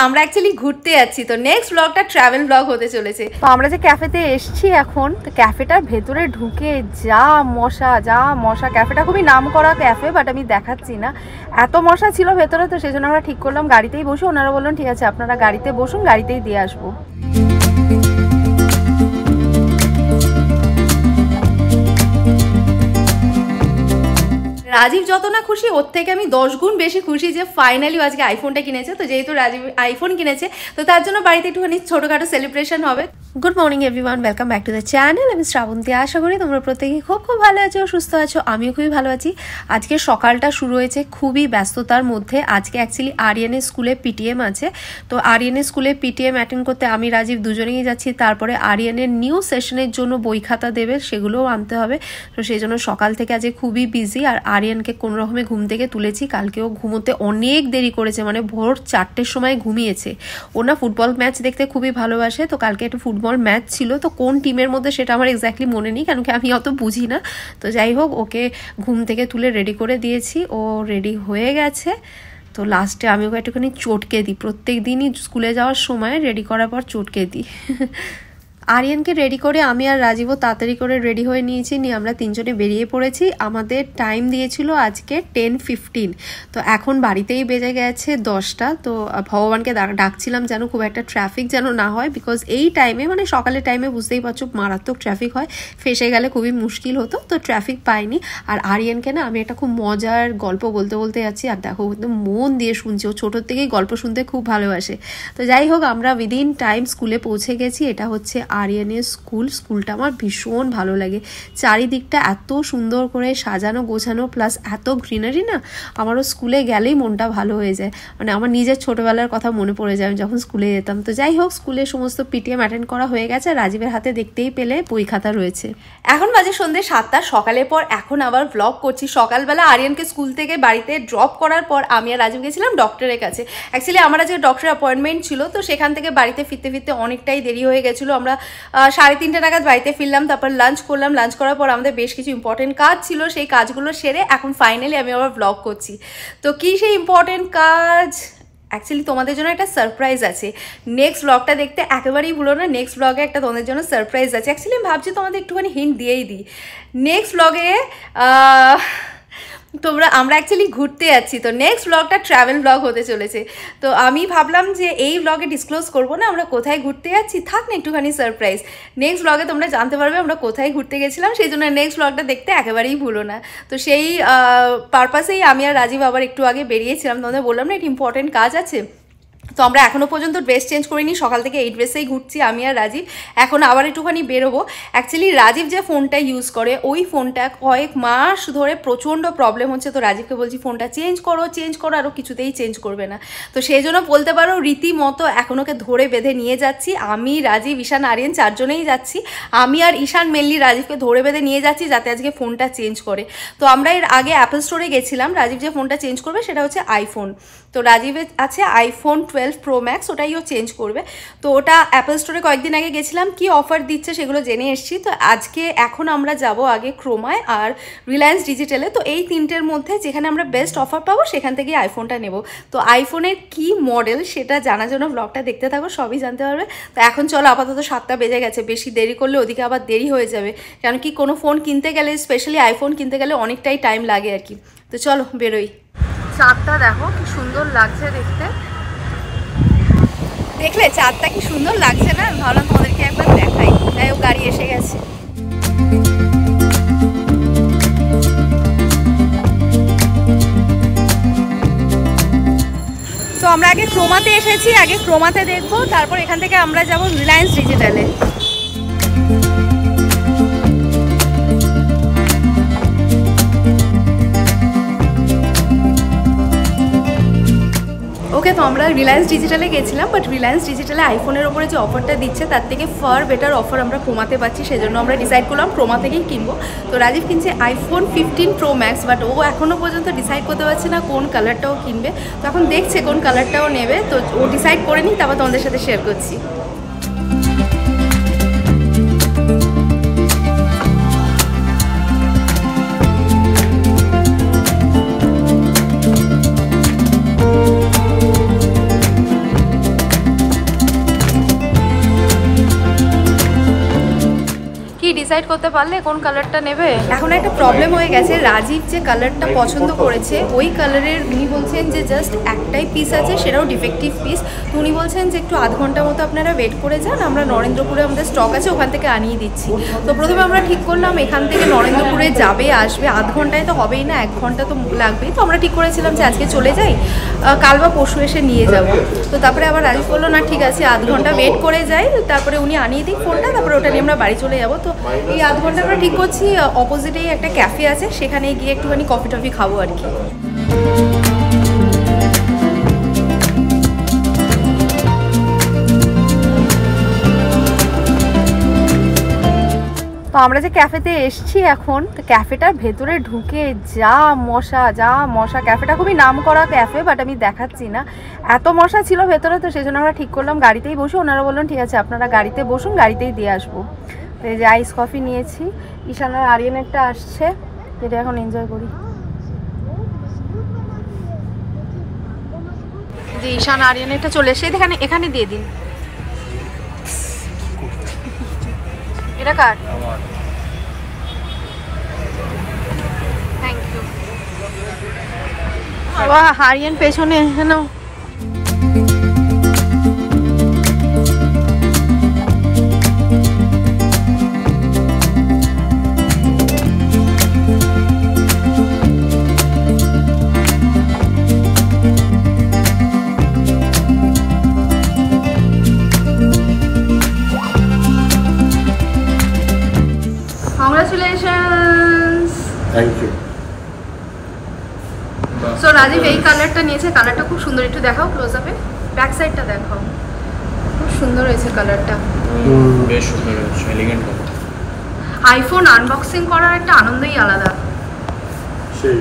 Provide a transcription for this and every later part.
আমরা অ্যাকচুয়ালি ঘুরতে যাচ্ছি, তো নেক্সট ব্লগটা ট্রাভেল ব্লগ হতে চলেছে। তো আমরা যে ক্যাফেতে এসছি এখন, তো ক্যাফেটার ভেতরে ঢুকে যা মশা, ক্যাফেটা খুবই নাম করা ক্যাফে, বাট আমি দেখাচ্ছি না, এত মশা ছিল ভেতরে। তো সেই জন্য আমরা ঠিক করলাম গাড়িতেই বসে। ওনারা বললেন ঠিক আছে আপনারা গাড়িতে বসুন, গাড়িতেই দিয়ে আসবো। রাজীব যত না খুশি, ওর থেকে আমি 10 গুণ বেশি খুশি যে ফাইনালি আজকে আইফোনটা কিনেছে। তো যেহেতু রাজীব আইফোন কিনেছে, তো তার জন্য বাড়িতে একটুখানি ছোটোখাটো সেলিব্রেশন হবে। Good morning everyone, welcome back to the channel. আমি শ্রাবন্তী, আশা করি তোমরা প্রত্যেকেই খুব ভালো আছো, সুস্থ আছো। আমিও খুবই ভালো আছি। আজকে সকালটা শুরু হয়েছে খুবই ব্যস্ততার মধ্যে। আজকে অ্যাকচুয়ালি আরিয়ানের স্কুলে পিটিএম আছে, তো আরিয়ানের স্কুলে পিটিএম অ্যাটেন্ড করতে আমি রাজীব দুজনেই যাচ্ছি। তারপরে আরিয়ানের নিউ সেশনের জন্য বই খাতা দেবে, সেগুলোও আনতে হবে। তো সেই জন্য সকাল থেকে আজকে খুবই বিজি। আর আরিয়ানকে কোনো রকমে ঘুম থেকে তুলেছি। কালকেও ঘুমোতে অনেক দেরি করেছে, মানে ভোর 4টের সময় ঘুমিয়েছে। ও না ফুটবল ম্যাচ দেখতে খুবই ভালোবাসে, তো কালকে একটা ফুটবল ম্যাচ ছিল। তো কোন টিমের মধ্যে সেটা আমার এক্স্যাক্টলি মনে নেই, কেন কি আমি অত বুঝি না। তো যাই হোক, ওকে ঘুম থেকে তুলে রেডি করে দিয়েছি, ও রেডি হয়ে গেছে। তো লাস্টে আমি ওকে একটুখানি চটকে দিই, প্রত্যেক দিনই স্কুলে যাওয়ার সময় রেডি করার পর চটকে দিই। আরিয়ানকে রেডি করে আমি আর রাজীবও তাড়াতাড়ি করে রেডি হয়ে নিয়েছি, নিয়ে আমরা তিনজনে বেরিয়ে পড়েছি। আমাদের টাইম দিয়েছিল আজকে 10:15, তো এখন বাড়িতেই বেজে গেছে 10টা। তো ভগবানকে ডাকছিলাম যেন খুব একটা ট্রাফিক যেন না হয়, বিকজ এই টাইমে মানে সকালের টাইমে বুঝতেই পারছো মারাত্মক ট্রাফিক হয়, ফেসে গেলে খুবই মুশকিল হতো। তো ট্রাফিক পাইনি। আর আরিয়ানকে না আমি একটা খুব মজার গল্প বলতে যাচ্ছি, আর দেখো একদম মন দিয়ে শুনছি, ও ছোটোর থেকেই গল্প শুনতে খুব ভালোবাসে। তো যাই হোক, আমরা উইদিন টাইম স্কুলে পৌঁছে গেছি। এটা হচ্ছে আরিয়ানের স্কুলটা আমার ভীষণ ভালো লাগে। চারিদিকটা এত সুন্দর করে সাজানো গোছানো, প্লাস এত গ্রিনারি না, আমারও স্কুলে গেলেই মনটা ভালো হয়ে যায়। মানে আমার নিজের ছোটবেলার কথা মনে পড়ে যায়, আমি যখন স্কুলে যেতাম। তো যাই হোক, স্কুলে সমস্ত পিটিএম অ্যাটেন্ড করা হয়ে গেছে। রাজীবের হাতে দেখতেই পেলে বই খাতা রয়েছে। এখন বাজে সন্ধ্যে 7টা, সকালের পর এখন আবার ব্লগ করছি। সকালবেলা আরিয়ানকে স্কুল থেকে বাড়িতে ড্রপ করার পর আমি আর রাজীব গেছিলাম ডক্টরের কাছে। অ্যাকচুয়ালি আমার আজকে ডক্টরের অ্যাপয়েন্টমেন্ট ছিল, তো সেখান থেকে বাড়িতে ফিরতে অনেকটাই দেরি হয়ে গেছিলো। আমরা 3:30 নাগাদ বাড়িতে ফিরলাম, তারপর লাঞ্চ করলাম। লাঞ্চ করার পর আমাদের বেশ কিছু ইম্পর্টেন্ট কাজ ছিল, সেই কাজগুলো সেরে এখন ফাইনালি আমি আবার ব্লগ করছি। তো কী সেই ইম্পর্টেন্ট কাজ, অ্যাকচুয়ালি তোমাদের জন্য একটা সারপ্রাইজ আছে। নেক্সট ব্লগটা দেখতে একেবারেই ভুলো না, নেক্সট ব্লগে একটা তোমাদের জন্য সারপ্রাইজ আছে। অ্যাকচুয়ালি আমি ভাবছি তোমাদের একটুখানি হিন্ট দিয়েই দিই। নেক্সট ব্লগে আমরা অ্যাকচুয়ালি ঘুরতে যাচ্ছি, তো নেক্সট ব্লগটা ট্রাভেল ব্লগ হতে চলেছে। তো আমি ভাবলাম যে এই ব্লগে ডিসক্লোজ করবো না আমরা কোথায় ঘুরতে যাচ্ছি, থাক না একটুখানি সারপ্রাইজ। নেক্সট ব্লগে তোমরা জানতে পারবে আমরা কোথায় ঘুরতে গেছিলাম, সেই জন্য নেক্সট ব্লগটা দেখতে একেবারেই ভুলো না। তো সেই পারপাসেই আমি আর রাজীব আবার একটু আগে বেরিয়েছিলাম, তোমাদের বললাম না একটা ইম্পর্টেন্ট কাজ আছে। তো আমরা এখনও পর্যন্ত ড্রেস চেঞ্জ করিনি, সকাল থেকে এই ড্রেসেই ঘুরছি আমি আর রাজীব। এখন আবার একটুখানি বেরোবো। অ্যাকচুয়ালি রাজীব যে ফোনটা ইউজ করে, ওই ফোনটা কয়েক মাস ধরে প্রচণ্ড প্রবলেম হচ্ছে। তো রাজীবকে বলছি ফোনটা চেঞ্জ করো, আরও কিছুতেই চেঞ্জ করবে না। তো সেই জন্য বলতে পারো রীতিমতো এখন ওকে ধরে বেঁধে নিয়ে যাচ্ছি। আমি, রাজীব, ঈশান, আরিয়ান 4 জনেই যাচ্ছি। আমি আর ঈশান মেনলি রাজীবকে ধরে বেঁধে নিয়ে যাচ্ছি যাতে আজকে ফোনটা চেঞ্জ করে। তো আমরা এর আগে অ্যাপল স্টোরে গেছিলাম, রাজীব যে ফোনটা চেঞ্জ করবে সেটা হচ্ছে আইফোন। তো রাজীবের আছে আইফোন 12 Pro Max, ওটাই ও চেঞ্জ করবে। তো ওটা অ্যাপল স্টোরে কয়েকদিন আগে গেছিলাম, কি অফার দিচ্ছে সেগুলো জেনে এসেছি। তো আজকে এখন আমরা যাব আগে ক্রোমায় আর রিলায়েন্স ডিজিটালে। তো এই তিনটের মধ্যে যেখানে আমরা বেস্ট অফার পাবো সেখান থেকেই আইফোনটা নেব। তো আইফোনের কি মডেল সেটা জানার জন্য ব্লগটা দেখতে থাকো, সবই জানতে পারবে। তো এখন চলো, আপাতত 7টা বেজে গেছে, বেশি দেরি করলে ওদিকে আবার দেরি হয়ে যাবে, কারণ কি কোনো ফোন কিনতে গেলে, স্পেশালি আইফোন কিনতে গেলে অনেকটাই টাইম লাগে আর কি। তো চলো বেরোই। চাঁদটা দেখো কি সুন্দর লাগছে দেখতে, দেখলে চাঁদটা কি সুন্দর লাগছে না? ভাবলাম তোমাদেরকে একবার দেখাই। যাই হোক, গাড়ি এসে গেছে। তো আমরা আগে ক্রোমাতে এসেছি, আগে ক্রোমাতে দেখবো, তারপর এখান থেকে আমরা যাব রিলায়েন্স ডিজিটালে। ওকে, তো আমরা রিলায়েন্স ডিজিটালে গেছিলাম, বাট রিলায়েন্স ডিজিটালে আইফোনের ওপরে যে অফারটা দিচ্ছে তার থেকে ফার বেটার অফার আমরা ক্রোমাতে পাচ্ছি, সেজন্য আমরা ডিসাইড করলাম ক্রোমা থেকেই কিনবো। তো রাজীব কিনছে আইফোন 15 Pro Max, বাট ও এখনও পর্যন্ত ডিসাইড করতে পারছে না কোন কালারটাও কিনবে। তো এখন দেখছে কোন কালারটাও নেবে, তো ও ডিসাইড করে নিই, তারপর তোমাদের সাথে শেয়ার করছি। ডিসাইড করতে পারলে কোন কালারটা নেবে? এখন একটা প্রবলেম হয়ে গেছে, রাজীব যে কালারটা পছন্দ করেছে ওই কালারের উনি বলছেন যে জাস্ট একটাই পিস আছে, সেটাও ডিফেক্টিভ পিস। তো উনি বলছেন যে একটু আধ ঘন্টার মতো আপনারা ওয়েট করে যান, আমরা নরেন্দ্রপুরে আমাদের স্টক আছে ওখান থেকে আনিয়ে দিচ্ছি। তো প্রথমে আমরা ঠিক করলাম এখান থেকে নরেন্দ্রপুরে যাবে আসবে, আধ ঘন্টায় তো হবেই না, 1 ঘন্টা তো লাগবেই। তো আমরা ঠিক করেছিলাম যে আজকে চলে যাই, কাল বা পরশু এসে নিয়ে যাব। তো তারপরে আবার রাজীব বললো না ঠিক আছে আধ ঘন্টা ওয়েট করে যাই, তারপরে উনি আনিয়ে দিই ফোনটা, তারপরে ওটা নিয়ে আমরা বাড়ি চলে যাবো। তো এই আধ ঘন্টা আমরা ঠিক করছি, অপোজিটেই একটা ক্যাফে আছে, সেখানে গিয়ে একটুখানি কফি টফি খাবো আর কি। তো আমরা যে ক্যাফেতে এসছি এখন, তো ক্যাফেটার ভেতরে ঢুকে যা মশা। ক্যাফেটা খুবই নাম করা ক্যাফে, বাট আমি দেখাচ্ছি না, এত মশা ছিল ভেতরে। তো সেই জন্য আমরা ঠিক করলাম গাড়িতেই বসে, ওনারা বললেন ঠিক আছে আপনারা গাড়িতে বসুন, গাড়িতেই দিয়ে আসবো। তো এই যে আইস কফি নিয়েছি, ঈশান আর আরিয়ানেরটা আসছে, যেটা এখন এনজয় করি। যে ঈশান আরিয়ানেরটা চলে এসে এখানে দিয়ে দিন। এটা কার? Thank you. বাবা হারিয়ান পেছনে না। Congratulations. Thank you. So Rajib এই কালারটা নিয়েছে, কালারটা খুব সুন্দর, একটু দেখাও ক্লোজ আপে, ব্যাক সাইডটা দেখাও, খুব সুন্দর হয়েছে কালারটা, বেশ সুন্দর হয়েছে, এলিগেন্ট কালার। আইফোন আনবক্সিং করার একটা আনন্দই আলাদা। সেই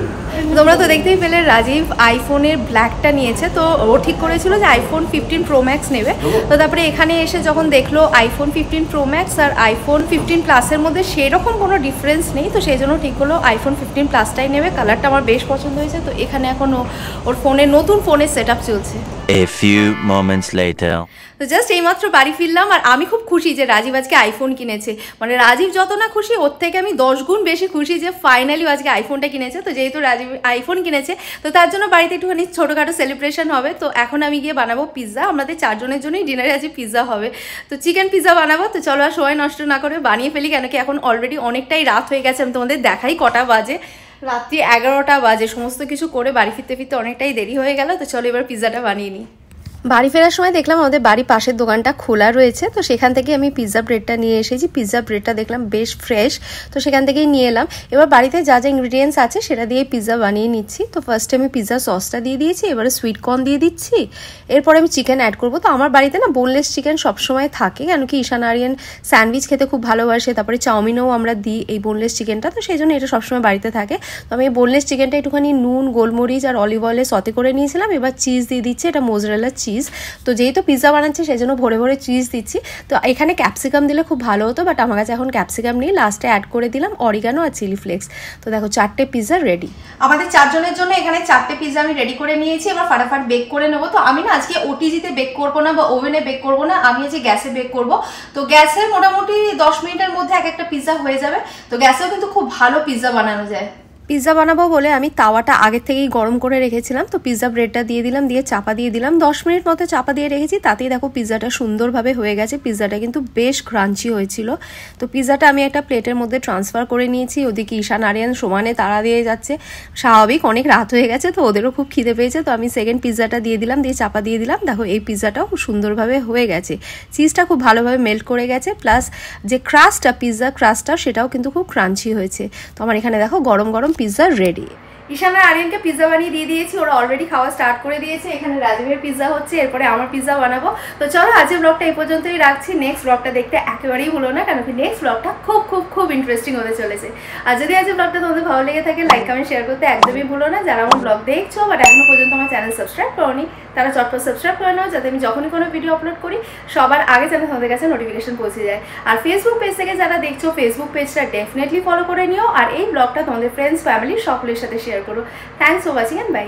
তোমরা তো দেখতেই পেলে রাজীব আইফোনের ব্ল্যাকটা নিয়েছে। তো ও ঠিক করেছিল যে আইফোন 15 প্রো ম্যাক্স নেবে। তো তারপরে এখানে এসে যখন দেখলো আইফোন 15 প্রো ম্যাক্স আর আইফোন 15 প্লাসের মধ্যে সেরকম কোনো ডিফারেন্স নেই, তো সেই জন্য ঠিক করলো আইফোন 15 প্লাসটাই নেবে। কালারটা আমার বেশ পছন্দ হয়েছে। তো এখানে এখন ওর ফোনের নতুন ফোনের সেট আপ চলছে। A few moments later. তো জাস্ট এইমাত্র বাড়ি ফিরলাম, আর আমি খুব খুশি যে রাজীব আজকে আইফোন কিনেছে। মানে রাজীব যত না খুশি, ওর থেকে আমি 10 গুণ বেশি খুশি যে ফাইনালি আজকে আইফোনটা কিনেছে। তো যেহেতু রাজীব আইফোন কিনেছে, তো তার জন্য বাড়িতে একটুখানি ছোটোখাটো সেলিব্রেশন হবে। তো এখন আমি গিয়ে বানাবো পিৎজা, আমাদের 4 জনের জন্যই ডিনারে আজকে পিৎজা হবে। তো চিকেন পিৎজা বানাবো। তো চলো আর সময় নষ্ট না করে বানিয়ে ফেলি, কেন কি এখন অলরেডি অনেকটাই রাত হয়ে গেছে। আমি তোমাদের দেখাই কটা বাজে, রাত্রি 11টা বাজে। সমস্ত কিছু করে বাড়ি ফিরতে ফিরতে অনেকটাই দেরি হয়ে গেল। তো চলো এবার পিৎজাটা বানিয়ে নিই। বাড়ি ফেরার সময় দেখলাম আমাদের বাড়ির পাশের দোকানটা খোলা রয়েছে। তো সেখান থেকে আমি পিৎজা ব্রেডটা নিয়ে এসেছি। পিৎজা ব্রেডটা দেখলাম বেশ ফ্রেশ, তো সেখান থেকেই নিয়ে এলাম। এবার বাড়িতে যা যা ইনগ্রিডিয়েন্টস আছে সেটা দিয়ে পিৎজা বানিয়ে নিচ্ছি। তো ফার্স্টে আমি পিৎজা সসটা দিয়ে দিয়েছি, এবারে সুইট কর্ন দিয়ে দিচ্ছি, এরপরে আমি চিকেন অ্যাড করবো। তো আমার বাড়িতে না বোনলেস চিকেন সবসময় থাকে, কেন কি ঈশান আরিয়ান স্যান্ডউইচ খেতে খুব ভালোবাসে, তারপরে চাউমিনেও আমরা দিই এই বোনলেস চিকেনটা। তো সেই জন্য এটা সবসময় বাড়িতে থাকে। তো আমি এই বোনলেস চিকেনটা একটুখানি নুন, গোলমরিচ আর অলিভ অয়েলে সতে করে নিয়েছিলাম। এবার চিজ দিয়ে দিচ্ছি, এটা মোজারেলা চিজ। তো যেহেতু পিৎজা বানাচ্ছি সেই জন্য ভরে ভরে চিজ দিচ্ছি। তো এখানে ক্যাপসিকাম দিলে খুব ভালো হতো, বাট আমার কাছে এখন ক্যাপসিকাম নেই। লাস্টে অ্যাড করে দিলাম অরিগানো আর চিলি ফ্লেক্স। তো দেখো 4টে পিৎজা রেডি। আমাদের 4 জনের জন্য এখানে 4টে পিৎজা আমি রেডি করে নিয়েছি। এবার ফাটাফাট বেক করে নেবো। তো আমি না আজকে ওটিজিতে বেক করবো না বা ওভেনে বেক করবো না, আমি আজকে গ্যাসে বেক করবো। তো গ্যাসে মোটামুটি 10 মিনিটের মধ্যে একটা পিৎজা হয়ে যাবে। তো গ্যাসেও কিন্তু খুব ভালো পিৎজা বানানো যায়। পিৎজা বানাবো বলে আমি তাওয়াটা আগে থেকেই গরম করে রেখেছিলাম। তো পিৎজা ব্রেডটা দিয়ে দিলাম, দিয়ে চাপা দিয়ে দিলাম, 10 মিনিট মতো চাপা দিয়ে রেখেছি। তাতেই দেখো পিৎজাটা সুন্দরভাবে হয়ে গেছে। পিৎজাটা কিন্তু বেশ ক্রাঞ্চি হয়েছিল। তো পিৎজাটা আমি একটা প্লেটের মধ্যে ট্রান্সফার করে নিয়েছি। ওদিকে ঈশান আরিয়ান সমানে তাড়া দিয়ে যাচ্ছে, স্বাভাবিক, অনেক রাত হয়ে গেছে, তো ওদেরও খুব খিদে পেয়েছে। তো আমি সেকেন্ড পিৎজাটা দিয়ে দিলাম, দিয়ে চাপা দিয়ে দিলাম। দেখো এই পিৎজাটাও খুব সুন্দরভাবে হয়ে গেছে, চিজটা খুব ভালোভাবে মেল্ট করে গেছে, প্লাস যে ক্রাস্টটা, পিৎজা ক্রাস্টটা, সেটাও কিন্তু খুব ক্রাঞ্চি হয়েছে। তো আমার এখানে দেখো গরম গরম পিৎজা রেডি। ঈশান আর আরিয়ানকে পিৎজা বানিয়ে দিয়ে দিয়েছি, ওরা অলরেডি খাওয়া স্টার্ট করে দিয়েছে। এখানে রাজীবের পিৎজা হচ্ছে, এরপরে আমার পিৎজা বানাবো। তো চলো আজকের ব্লগটা এই পর্যন্তই রাখছি। নেক্সট ব্লগটা দেখতে একেবারেই ভুলো না, কারণ কি নেক্সট ব্লগটা খুব খুব খুব ইন্টারেস্টিং হতে চলেছে। আর যদি আজকের ব্লগটা তোমাদের ভালো লেগে থাকে, লাইক কমেন্ট শেয়ার করতে একদমই ভুলো না। যারা আমার ব্লগ দেখছো বাট এখনো পর্যন্ত আমার চ্যানেল সাবস্ক্রাইব করোনি, তারা চটপট সাবস্ক্রাইব করে নাও, যাতে আমি যখনই কোনো ভিডিও আপলোড করি সবার আগে যেন তোমাদের কাছে নোটিফিকেশন পৌঁছে যায়। আর ফেসবুক পেজ থেকে যারা দেখছো, ফেসবুক পেজটা ডেফিনেটলি ফলো করে নিও। আর এই ব্লগটা তোমাদের ফ্রেন্ডস, ফ্যামিলি সকলের সাথে শেয়ার করো। Thanks for watching and by.